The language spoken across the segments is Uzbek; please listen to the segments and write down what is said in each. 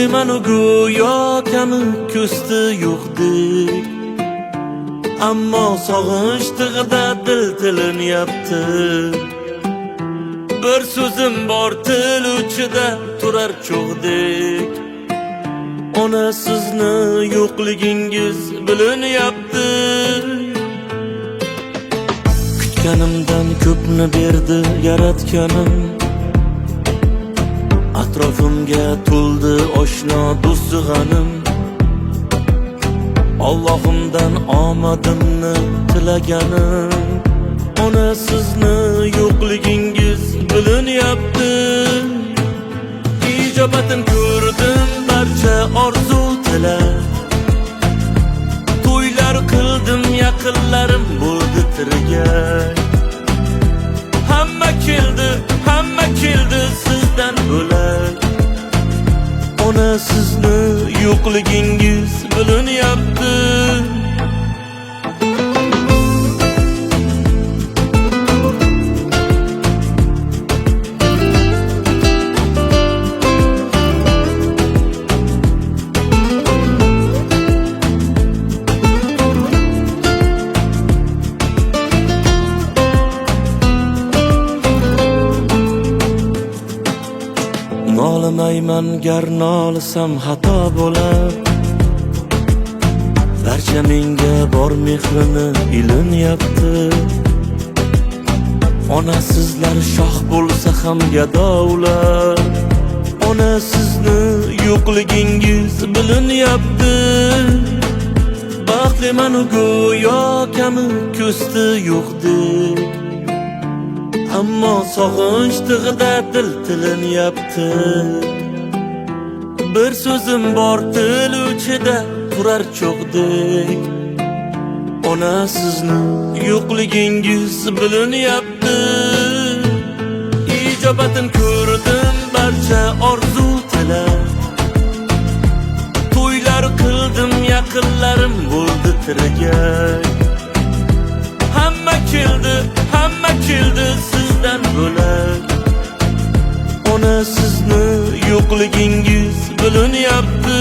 Baxtlimanu go'yo kami ko'sti yo'qdek, ammo sog'inch tig'ida dil tilinyapti. Bir so'zim bor til uchida turar cho'g'dek, ona sizni yo'qligingiz bilinyapti. Kutganimdan ko'pni berdi yaratganim, atrofimga to'ldi oshno do'st g'anim. Allohimdan omadimni tilaganim, ona sizni yo'qligingiz bilinyapti. Ijobatin ko'rdim barcha orzu tilab, to'ylar qildim yaqinlarim bo'ldi tirgak. Hamma keldi sizdan bo'lak, ona sizni yo'qligingiz bilinyapti. Nolimayman gar nolisam xato bo'lar, barcha menga bor mehrini ilinyapti. Ona sizlar shoh bo'lsa ham gado ular, ona sizni yo'qligingiz bilinyapti. Baxtlimanu go'yo kami ko'sti yo'qdek, ammo sog'inch tig'ida dil tilinyapti. Bir so'zim bor til uchida turar cho'g'dek, ona sizni yo'qligingiz bilinyapti. Ijobatin ko'rdim barcha orzu tilab, to'ylar qildim yaqinlarim bo'ldi tirgak. Hamma keldi sizdan bo'lak, ona sizni yo'qligingiz bilinyapti.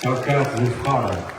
Shavkat G'uffarov.